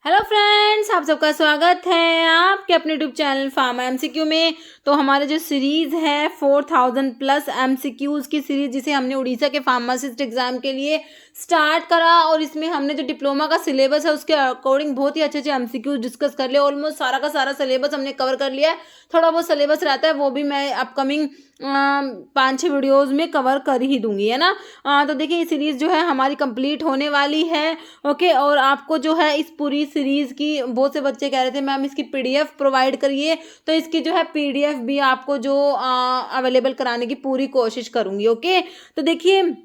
Hello friends, आप सबका स्वागत है आपके अपने यूट्यूब चैनल फार्मा एमसीक्यू में। तो हमारे जो सीरीज़ है 4000 प्लस एमसीक्यूज़ की सीरीज़, जिसे हमने उड़ीसा के फार्मासिस्ट एग्ज़ाम के लिए स्टार्ट करा, और इसमें हमने जो डिप्लोमा का सिलेबस है उसके अकॉर्डिंग बहुत ही अच्छे अच्छे एमसीक्यूज़ डिस्कस कर लिया। ऑलमोस्ट सारा का सारा सिलेबस हमने कवर कर लिया है। थोड़ा बहुत सिलेबस रहता है, वो भी मैं अपकमिंग 5-6 वीडियोज़ में कवर कर ही दूंगी, है ना। तो देखिए, ये सीरीज़ जो है हमारी कंप्लीट होने वाली है। ओके, और आपको जो है इस पूरी सीरीज़ की, बहुत से बच्चे कह रहे थे मैम इसकी पीडीएफ प्रोवाइड करिए, तो इसकी जो है पीडीएफ भी आपको जो अवेलेबल कराने की पूरी कोशिश करूँगी। ओके, तो देखिए,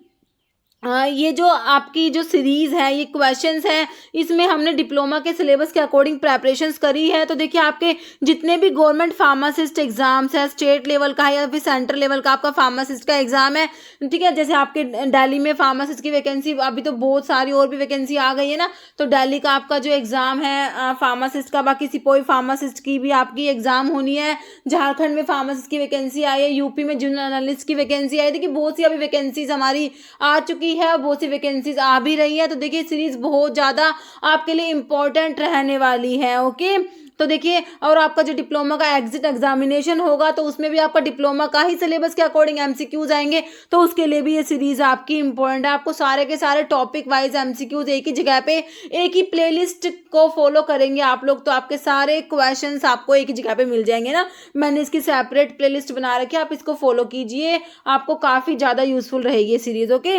ये जो आपकी जो सीरीज़ है, ये क्वेश्चंस है, इसमें हमने डिप्लोमा के सिलेबस के अकॉर्डिंग प्रेपरेशंस करी है। तो देखिए, आपके जितने भी गवर्नमेंट फार्मासिस्ट एग्जाम्स है, स्टेट लेवल का है या फिर सेंट्रल लेवल का आपका फार्मासिस्ट का एग्जाम है, ठीक है। जैसे आपके दिल्ली में फार्मासिस्ट की वैकेंसी, अभी तो बहुत सारी और भी वैकेंसी आ गई है ना, तो दिल्ली का आपका जो एग्जाम है फार्मासिस्ट का, बाकी सिपोई फार्मासिस्ट की भी आपकी एग्जाम होनी है। झारखंड में फार्मासिस्ट की वैकेंसी आई है, यूपी में जूनियर एनालिस्ट की वैकेंसी आई। देखिए, बहुत सी अभी वैकेंसीज हमारी आ चुकी है, बहुत सी वैकेंसीज आ भी रही है। तो देखिए, सीरीज बहुत ज़्यादा आपके लिए इम्पोर्टेंट रहने वाली है। ओके, तो देखिए, और आपका जो डिप्लोमा का एग्जिट एग्जामिनेशन होगा, तो उसमें भी आपका डिप्लोमा का ही सिलेबस के अकॉर्डिंग एमसीक्यूज आएंगे, तो उसके लिए भी ये सीरीज आपकी इंपॉर्टेंट है। आपको सारे के सारे टॉपिक वाइज एमसीक्यूज एक ही जगह पे, एक ही प्लेलिस्ट को फॉलो करेंगे आप लोग, तो आपके सारे क्वेश्चंस आपको एक ही जगह पे मिल जाएंगे ना। मैंने इसकी सेपरेट प्लेलिस्ट बना रखी है, आप इसको फॉलो कीजिए, आपको काफ़ी ज़्यादा यूजफुल रहेगी ये सीरीज। ओके,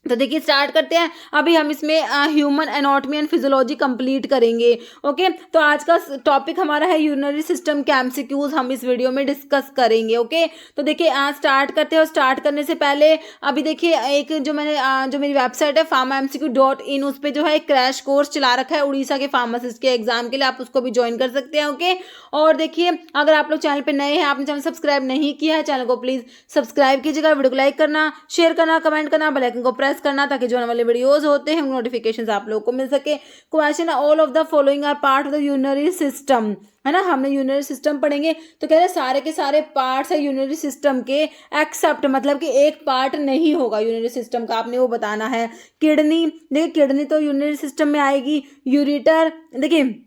तो देखिए, स्टार्ट करते हैं। अभी हम इसमें human anatomy and physiology complete करेंगे। ओके, तो आज का टॉपिक हमारा है यूरिनरी सिस्टम के एमसीक्यूज, हम इस वीडियो में डिस्कस करेंगे। ओके, तो देखिए, स्टार्ट करते हैं। और स्टार्ट करने से पहले अभी देखिए, एक जो मैंने जो मेरी वेबसाइट है pharmamcq.in, उस पर जो है एक क्रैश कोर्स चला रखा है उड़ीसा के फार्मासिस्ट के एग्जाम के लिए, आप उसको भी ज्वाइन कर सकते हैं। ओके, और देखिए, अगर आप लोग चैनल पर नए हैं, आपने चैनल सब्सक्राइब नहीं किया है, चैनल को प्लीज सब्सक्राइब कीजिएगा, वीडियो को लाइक करना, शेयर करना, कमेंट करना, बेल आइकन को प्रेस करना, ताकि जो आने वाले वीडियोस होते हैं नोटिफिकेशंस आप लोगों को मिल सके। Question, all of the following are part of the urinary system, है ना। हमने यूरिनरी सिस्टम पढ़ेंगे, तो कह रहे सारे के सारे पार्ट्स है यूरिनरी सिस्टम के, एक्सेप्ट मतलब कि एक पार्ट नहीं होगा यूरिनरी सिस्टम का, आपने वो बताना है। किडनी, देखिए किडनी तो यूरिनरी सिस्टम में आएगी। यूरिटर, देखिए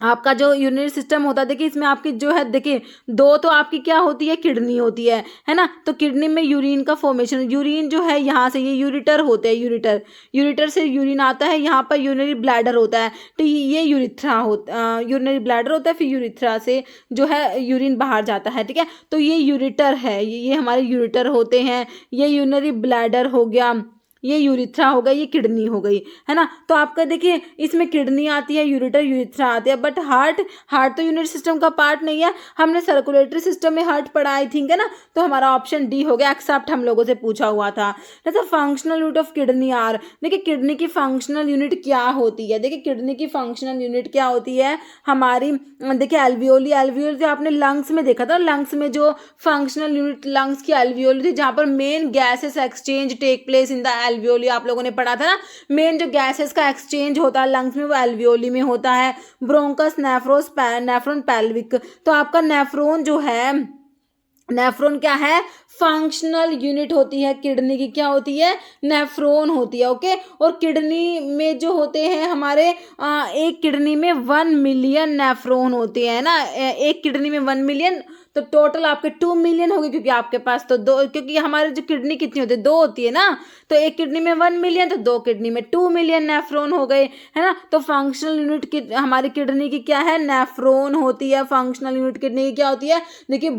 आपका जो यूरिनरी सिस्टम होता है, देखिए इसमें आपकी जो है, देखिए दो तो आपकी क्या होती है, किडनी होती है ना। तो किडनी में यूरिन का फॉर्मेशन, यूरिन जो है यहाँ से, ये यूरिटर होते हैं, यूरिटर से यूरिन आता है, यहाँ पर यूरिनरी ब्लैडर होता है, तो ये यूरिथ्रा होता, यूरिनरी ब्लैडर होता है, फिर यूरिथ्रा से जो है यूरिन बाहर जाता है, ठीक है। तो ये यूरिटर है, ये हमारे यूरिटर होते हैं। ये यूरिनरी ब्लैडर हो गया, ये यूरिथ्रा हो गई, ये किडनी हो गई, है ना। तो आपका देखिए, इसमें किडनी आती है, यूरिटर यूरिथ्रा आती है, बट हार्ट तो यूरिनरी सिस्टम का पार्ट नहीं है। हमने सर्कुलेटरी सिस्टम में हार्ट पढ़ा, आई थिंक, है ना। तो हमारा ऑप्शन डी हो गया, एक्सेप्ट हम लोगों से पूछा हुआ था। जैसे functional unit of kidney are, देखिए किडनी की फंक्शनल यूनिट क्या होती है। देखिए किडनी की फंक्शनल यूनिट क्या होती है हमारी, देखिए एल्वियोली, जो आपने लंग्स में देखा था, लंग्स में जो फंक्शनल यूनिट लंग्स की एल्वियोली थी, जहाँ पर main gases exchange take place in the alveoli, आप लोगों ने पढ़ा था ना। मेन जो गैसेस का एक्सचेंज होता है लंग्स में, वो एल्वियोली में होता है। ब्रोंकस, नेफ्रॉन, पेल्विक, तो आपका नेफ्रॉन जो है, नेफ्रॉन क्या है, फंक्शनल यूनिट होती है किडनी की, क्या होती है, नेफ्रॉन होती है। ओके, और किडनी में जो होते हैं हमारे, एक किडनी में 1 मिलियन नेफ्रॉन होते हैं ना, एक किडनी में 1 मिलियन, तो टोटल आपके 2 मिलियन हो गए, क्योंकि आपके पास तो दो, क्योंकि हमारे जो किडनी कितनी होती है, 2 होती है ना, तो एक किडनी में 1 मिलियन, तो 2 किडनी में 2 मिलियन नेफ्रॉन हो गए, है ना। तो फंक्शनल यूनिट की हमारी किडनी की क्या है, नेफ्रॉन होती है। फंक्शनल यूनिट किडनी की क्या होती है, देखिए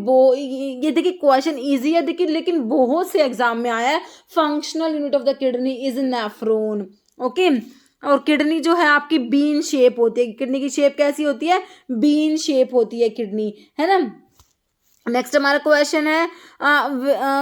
ये देखिए क्वेश्चन ईजी है, देखिए लेकिन बहुत से एग्जाम में आया है, functional unit of the kidney is nephron. Okay, और किडनी जो है आपकी बीन शेप होती है, किडनी की शेप कैसी होती है, बीन शेप होती है किडनी, है ना। नेक्स्ट हमारा क्वेश्चन है,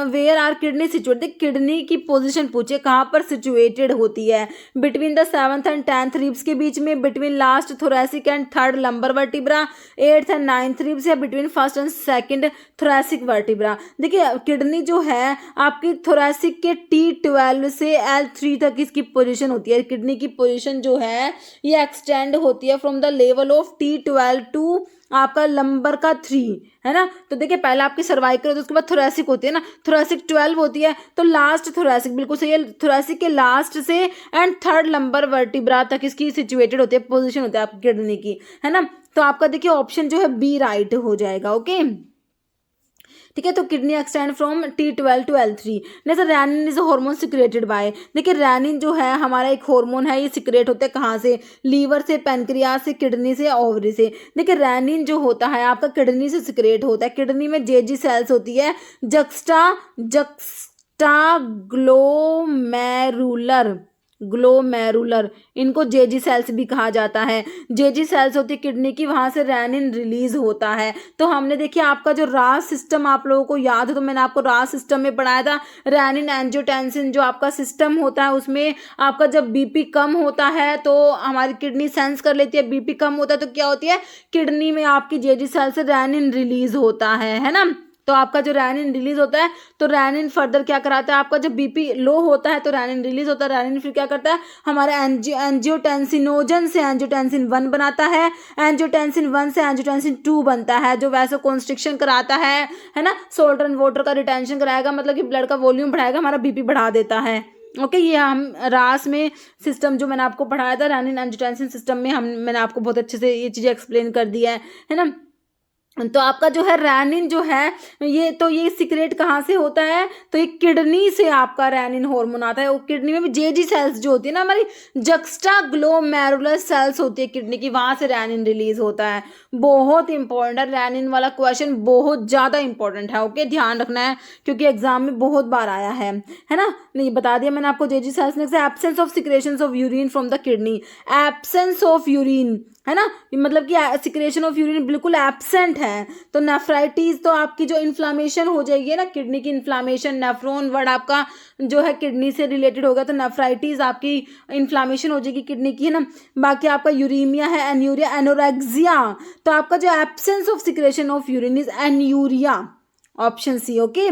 where are kidney situated, kidney की पोजीशन पूछे, कहाँ पर सिचुएटेड होती है। Between the 7th and 10th ribs के बीच में, between last thoracic and third lumbar vertebra, 8th and 9th ribs, या between first and second thoracic vertebra. देखिए किडनी जो है आपकी थोरेसिक के T12 से L3 तक इसकी पोजीशन होती है। किडनी की पोजीशन जो है ये एक्सटेंड होती है from the level of T12 to आपका नंबर का 3 है ना। तो देखिए पहले आपकी सर्वाइकल होती है, उसके बाद थोरेसिक होती है ना, थोरेसिक 12 होती है, तो लास्ट थोरेसिक, बिल्कुल सही है, थोरेसिक के लास्ट से एंड थर्ड नंबर वर्टिब्रा तक इसकी सिचुएटेड होती है, पोजीशन होती है आपकी किडनी की, है ना। तो आपका देखिए ऑप्शन जो है बी राइट हो जाएगा। ओके ठीक है, तो kidney extend from T12 to L3। जैसे renin is hormone secreted by, देखिए रैनिन जो है हमारा एक हार्मोन है, ये सिक्रेट होता है कहाँ से, लीवर से, पैनक्रियास से, किडनी से, ओवरी से। देखिए रैनिन जो होता है आपका किडनी से सिक्रेट होता है, किडनी में जेजी सेल्स होती है, जक्स्टा ग्लोमेरुलर, इनको जेजी सेल्स भी कहा जाता है। जेजी सेल्स होती है किडनी की, वहां से रैनिन रिलीज होता है। तो हमने देखिए आपका जो रास सिस्टम आप लोगों को याद है, तो मैंने आपको रास सिस्टम में पढ़ाया था, रैनिन एंजियोटेंसिन जो आपका सिस्टम होता है, उसमें आपका जब बीपी कम होता है तो हमारी किडनी सेंस कर लेती है, बीपी कम होता है तो क्या होती है, किडनी में आपकी जेजी सेल से रैनिन रिलीज होता है ना। तो आपका जो रैनिन रिलीज होता है, तो रैनिन फर्दर क्या कराता है, आपका जब बीपी लो होता है तो रैनिन रिलीज होता है, रैनिन फिर क्या करता है, हमारे एंजियोटेंसिनोजन से एंजियोटेंसिन 1 बनाता है, एंजियोटेंसिन 1 से एंजियोटेंसिन 2 बनता है, जो वैसोकॉन्स्ट्रिक्शन कराता है ना, सोल्ट एंड वाटर का रिटेंशन कराएगा, मतलब कि ब्लड का वॉल्यूम बढ़ाएगा, हमारा बीपी बढ़ा देता है। ओके ये हम रास में सिस्टम जो मैंने आपको पढ़ाया था, रैनिन एंजियोटेंसिन सिस्टम में मैंने आपको बहुत अच्छे से ये चीज़ें एक्सप्लेन कर दिया है ना। तो आपका जो है रैनिन जो है ये सिक्रेट कहाँ से होता है, तो ये किडनी से आपका रैनिन हार्मोन आता है। वो किडनी में भी जेजी सेल्स जो होती है ना, हमारी जक्स्टा ग्लोमेरुलर सेल्स होती है किडनी की, वहां से रैनिन रिलीज होता है। बहुत इंपॉर्टेंट है रैनिन वाला क्वेश्चन, बहुत ज़्यादा इंपॉर्टेंट है। ओके ध्यान रखना है क्योंकि एग्जाम में बहुत बार आया है ना। नहीं बता दिया मैंने आपको जेजी sales. Next absence of secretion of urine from the kidney, absence of urine है ना, मतलब कि सिक्रेशन ऑफ यूरिन बिल्कुल एब्सेंट है। तो नेफ्राइटिस, तो आपकी जो इन्फ्लामेशन हो जाएगी ना, किडनी की इन्फ्लामेशन, नेफ्रॉन वर्ड आपका जो है किडनी से रिलेटेड होगा, तो नेफ्राइटिस आपकी इन्फ्लामेशन हो जाएगी किडनी की, है ना। बाकी आपका यूरीमिया है, एन्यूरिया, एनोरेक्सिया, तो आपका जो absence of secretion of urine is anuria, option C. Okay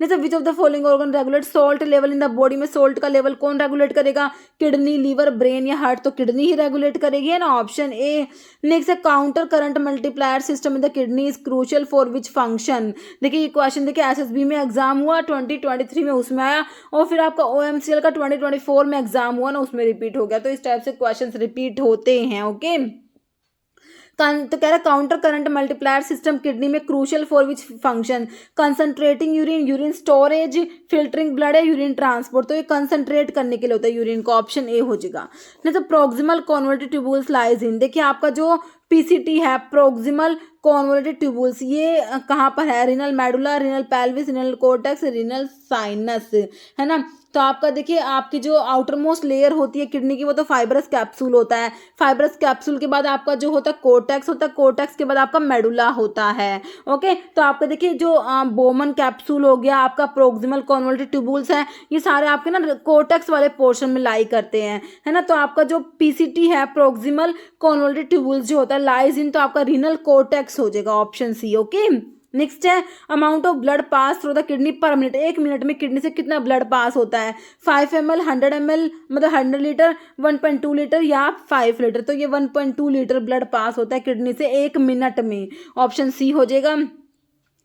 जैसे which of the following organ regulate salt level in the body में, सॉल्ट का लेवल कौन रेगुलेट करेगा, किडनी, लीवर, ब्रेन या हार्ट, तो किडनी ही रेगुलेट करेगी, है ना, ऑप्शन ए। नेक्स्ट है counter current multiplier system in the kidney is crucial for which function. देखिए ये क्वेश्चन देखिए एसएसबी में एग्जाम हुआ 2023 में, उसमें आया, और फिर आपका ओएमसीएल का 2024 में एग्जाम हुआ ना, उसमें रिपीट हो गया। तो इस टाइप से क्वेश्चन रिपीट होते हैं। ओके तो कह रहा है counter current multiplier system kidney में crucial for which function, concentrating urine, urine storage, filtering blood है, यूरिन ट्रांसपोर्ट, तो ये कंसंट्रेट करने के लिए होता है यूरिन को, ऑप्शन ए हो जाएगा। नहीं तो proximal converted tubules lies in, देखिए आपका जो पीसीटी है प्रोक्सिमल कॉन्वर्टेड ट्यूबुल्स, ये कहाँ पर है, renal medulla, renal pelvis, renal cortex, renal sinus, है ना। तो आपका देखिए आपकी जो आउटर मोस्ट लेयर होती है किडनी की, वो तो फाइब्रस कैप्सूल होता है, फाइब्रस कैप्सूल के बाद आपका जो होता है कोर्टेक्स होता है, कोर्टेक्स के बाद आपका मेडुला होता है। ओके तो आपका देखिए जो बोमन कैप्सूल हो गया, आपका प्रोक्सिमल कॉन्वर्टेड ट्यूबुल्स है, ये सारे आपके ना कोर्टेक्स वाले पोर्शन में लाई करते हैं, है ना। तो आपका जो पीसीटी है प्रोक्सिमल कॉन्वर्टेड ट्यूबुल्स जो होता है लाइज इन, तो आपका रिनल कोर्टेक्स हो जाएगा, ऑप्शन सी। ओके नेक्स्ट है amount of blood pass through the kidney पर मिनट, एक मिनट में किडनी से कितना ब्लड पास होता है, 5 ml, 100 ml, मतलब 100 लीटर, 1.2 लीटर या 5 लीटर, तो ये 1.2 लीटर ब्लड पास होता है किडनी से एक मिनट में, ऑप्शन सी हो जाएगा।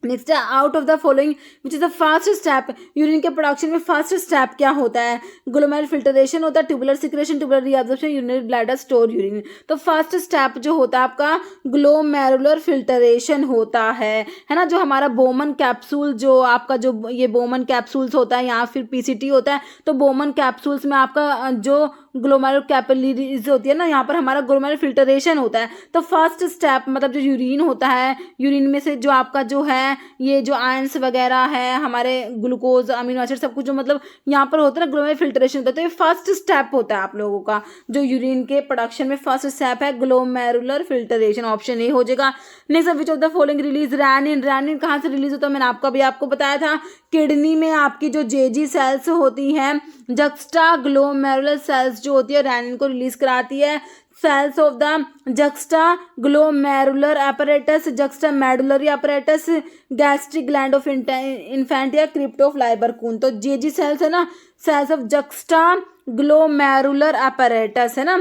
नेक्स्ट है out of the following which is the first step, urine के प्रोडक्शन में फर्स्ट स्टेप क्या होता है, ग्लोमेरुलर फिल्टरेशन होता है, tubular secretion, tubular reabsorption, urinary bladder store urine. तो फर्स्ट स्टेप जो होता है आपका ग्लोमेरुलर फिल्टरेशन होता है ना। जो हमारा बोमन कैप्सूल जो आपका जो ये बोमन कैप्सूल्स होता है या फिर पीसीटी होता है, तो बोमन कैप्सूल्स में आपका जो ग्लोमेरुलर कैपिलरीज होती है ना, यहाँ पर हमारा ग्लोमेरुलर फिल्टरेशन होता है। तो फर्स्ट स्टेप मतलब जो यूरिन होता है, यूरिन में से जो आपका जो है ये जो आयंस वगैरह है, हमारे ग्लूकोज, अमीनो एसिड, सब कुछ जो मतलब यहाँ पर होता है ना ग्लोमेरुलर फिल्टरेशन होता है, तो ये फर्स्ट स्टेप होता है आप लोगों का जो यूरिन के प्रोडक्शन में फर्स्ट स्टेप है ग्लोमेरुलर फिल्टरेशन, ऑप्शन ए हो जाएगा। Next which of the following release renin, renin कहाँ से रिलीज होता है, मैंने आपको बताया था, किडनी में आपकी जो जेजी सेल्स होती हैं, जक्स्टा ग्लोमेरुलर सेल्स जो होती है रैनिन को रिलीज कराती है। Cells of the juxtaglomerular apparatus, juxtamedullary apparatus, gastric gland of infant या क्रिप्ट ऑफ लाइबरकून, तो जेजी सेल्स है ना, cells of juxtaglomerular apparatus है ना,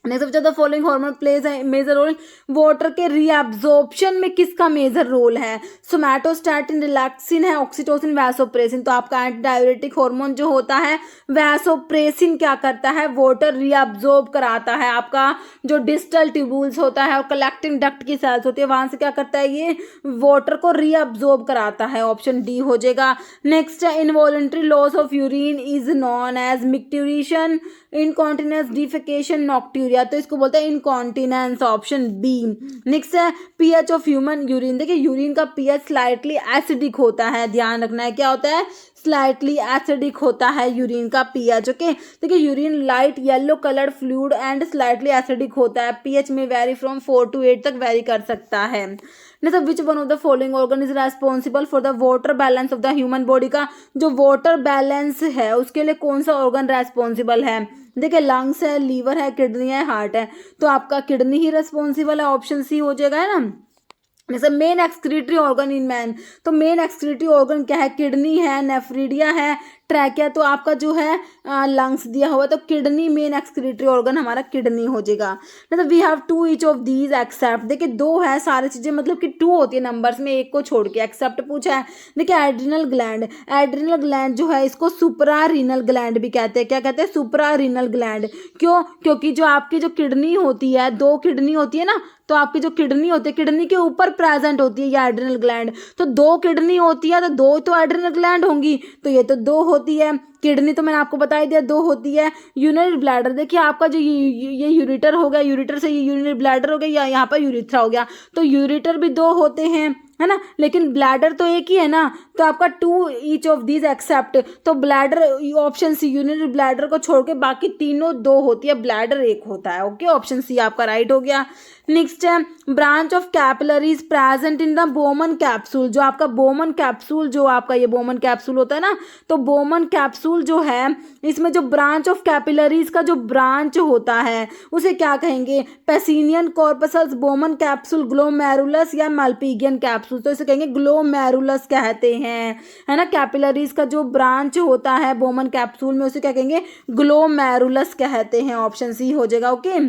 next the following hormone plays a major role, water के reabsorption में किसका major role है? सोमैटोस्टैटिन, रिलैक्सिन है, ऑक्सीटोसिन, वैसोप्रेसिन। तो आपका एंटी डाययूरेटिक हार्मोन जो होता है वैसोप्रेसिन क्या करता है? वाटर रीअब्जॉर्ब कराता है। आपका जो डिस्टल ट्यूबुल्स होता है और कलेक्टिंग डक्ट की सेल्स होती है वहां से क्या करता है? ये वाटर को रीअब्जॉर्ब कराता है। ऑप्शन डी हो जाएगा। नेक्स्ट है involuntary loss of urine is known as micturition, incontinence, defecation, nocturia. तो इसको बोलते हैं इनकॉन्टिनेंस, ऑप्शन बी। नेक्स्ट है पीएच ऑफ ह्यूमन यूरिन। देखिए यूरिन का पीएच स्लाइटली एसिडिक होता है, ध्यान रखना है क्या होता है? स्लाइटली एसिडिक होता है यूरिन का पीएच। ओके, देखिए urine light yellow coloured fluid and slightly acidic होता है। पीएच में वेरी फ्रॉम 4 to 8 तक वेरी कर सकता है। Next, which one of the following organ is responsible for the water balance of the human body? का जो वाटर बैलेंस है उसके लिए कौन सा ऑर्गन रेस्पॉन्सिबल है? देखिए लंग्स है, लीवर है, किडनी है, हार्ट है। तो आपका किडनी ही रेस्पॉन्सिबल है, ऑप्शन सी हो जाएगा, है ना। जैसे main excretory organ in man, तो मेन एक्सक्रीटरी ऑर्गन क्या है? किडनी है, नेफ्रिडिया है, ट्रैकिया। तो आपका जो है लंग्स दिया हुआ, तो किडनी मेन एक्सक्रीटरी ऑर्गन हमारा किडनी हो जाएगा। मतलब we have to each of these except, देखिए दो है सारी चीजें, मतलब कि 2 होती है नंबर्स में, एक को छोड़ के एक्सेप्ट पूछा है। देखिए एड्रिनल ग्लैंड, एड्रिनल ग्लैंड जो है इसको सुप्रा रीनल ग्लैंड भी कहते हैं। क्या कहते हैं? Supra renal gland. क्यों? क्योंकि जो आपकी जो किडनी होती है, 2 किडनी होती है ना, तो आपकी जो किडनी होती है किडनी के ऊपर प्रेजेंट होती है ये एड्रिनल ग्लैंड। तो 2 किडनी होती है तो 2 तो एड्रिनल ग्लैंड होंगी, तो ये तो 2 होती है। किडनी तो मैंने आपको बता ही दिया 2 होती है। यूरिनरी ब्लैडर, देखिए आपका जो ये यूरिटर हो गया, यूरिटर से ये यूरिनरी ब्लैडर हो गया, या यहाँ पर यूरिथ्रा हो गया। तो यूरिटर भी 2 होते हैं, है ना, लेकिन ब्लैडर तो एक ही है ना। तो आपका 2 ईच ऑफ दीज एक्सेप्ट, तो bladder option C, urinary bladder को छोड़ के बाकी तीनों 2 होती है, ब्लैडर 1 होता है। ओके, ऑप्शन सी आपका राइट हो गया। नेक्स्ट है branch of capillaries present in the Bowman capsule. जो आपका बोमन कैप्सूल, जो आपका ये बोमन कैप्सूल होता है ना, तो बोमन कैप्सूल जो है इसमें जो ब्रांच ऑफ कैपिलरीज का जो ब्रांच होता है उसे क्या कहेंगे? पेसिनियन कॉर्पसल्स, बोमन कैप्सूल, ग्लोमेरुलस या मल्पीगियन कैप्सूल। तो इसे कहेंगे ग्लोमेरुलस कहते हैं, है ना। कैपिलरीज का जो ब्रांच होता है बोमन कैप्सूल में उसे क्या कहेंगे? ग्लोमेरुलस कहते हैं। ऑप्शन सी हो जाएगा। ओके,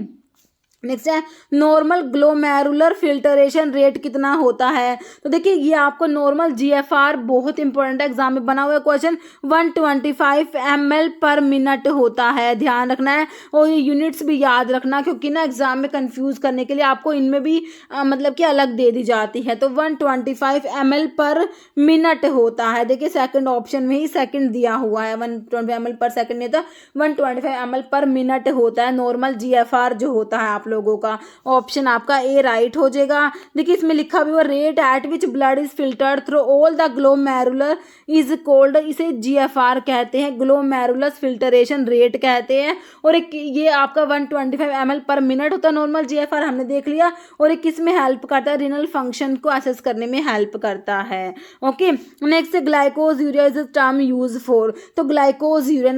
नेक्स्ट है नॉर्मल ग्लोमेरुलर फिल्टरेशन रेट कितना होता है? तो देखिए ये आपको नॉर्मल जीएफआर बहुत इंपॉर्टेंट है, एग्जाम में बना हुआ क्वेश्चन, 125 ml पर मिनट होता है, ध्यान रखना है। और ये यूनिट्स भी याद रखना, क्योंकि ना एग्जाम में कंफ्यूज करने के लिए आपको इनमें भी मतलब कि अलग दे दी जाती है। तो 125 ml पर मिनट होता है। देखिए सेकंड ऑप्शन में ही सेकंड दिया हुआ है, 125 ml पर सेकंड नहीं था, 125 ml पर मिनट होता है नॉर्मल जीएफआर जो होता है आप लोगों का। ऑप्शन आपका ए राइट हो जाएगा। देखिए इसमें लिखा भी हुआ rate at which blood is filtered through all the glomerular is cold, इसे जीएफआर कहते हैं, ग्लोमेरुलस फिल्टरेशन रेट कहते हैं। और एक ये आपका 125 ml पर मिनट होता है नॉर्मल जीएफआर, हमने देख लिया। और एक किस में हेल्प करता है? रीनल फंक्शन को असेस करने में हेल्प करता है। Okay, next glycosuria is a term use for. तो ग्लाइकोज यूरिया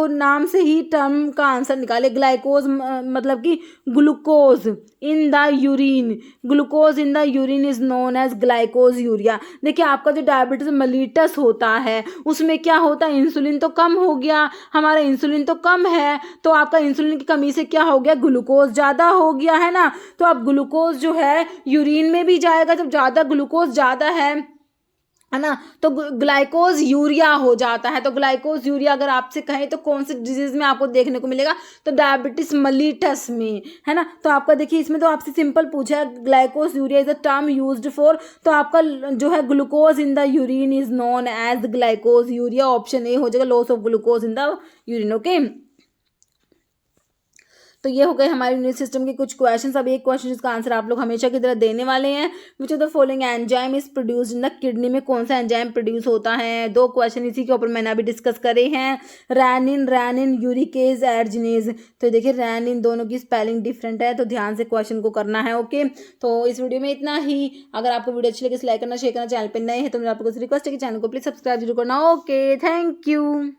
नाम से ही टर्म का आंसर निकाले। ग्लाइकोज मतलब कि glucose in the urine, glucose in the urine is known as glycosuria. देखिए आपका जो डायबिटीज मेलिटस होता है उसमें क्या होता है? इंसुलिन तो कम हो गया, हमारा इंसुलिन तो कम है, तो आपका इंसुलिन की कमी से क्या हो गया? ग्लूकोज ज़्यादा हो गया, है ना। तो अब ग्लूकोज जो है यूरिन में भी जाएगा, जब ज़्यादा ग्लूकोज ज़्यादा है ना, तो ग्लाइकोज यूरिया हो जाता है। तो ग्लाइकोज यूरिया अगर आपसे कहें तो कौन सी डिजीज में आपको देखने को मिलेगा? तो डायबिटीज मेलिटस में, है ना। तो आपका देखिए इसमें तो आपसे सिंपल पूछा है, glycosuria is a term used for, तो आपका जो है glucose in the urine is known as glycosuria. Option A हो जाएगा, loss of glucose in the urine. Okay, तो ये हो गए हमारे यूनिट सिस्टम के कुछ क्वेश्चंस। अब एक क्वेश्चन जिसका आंसर आप लोग हमेशा की तरह देने वाले हैं, विच of the following enzyme is produced in the kidney में कौन सा एंजाइम प्रोड्यूस होता है? 2 क्वेश्चन इसी के ऊपर मैंने अभी डिस्कस करे हैं। Renin, uricase, arginase. तो देखिए रैनिन दोनों की स्पेलिंग डिफरेंट है, तो ध्यान से क्वेश्चन को करना है। ओके, तो इस वीडियो में इतना ही। अगर आपको वीडियो अच्छी लगे लाइक करना, शेयर करना, चैनल पर नए हैं तो मेरा आपको रिक्वेस्ट है कि चैनल को प्लीज सब्सक्राइब जरूर करना। Okay, thank you.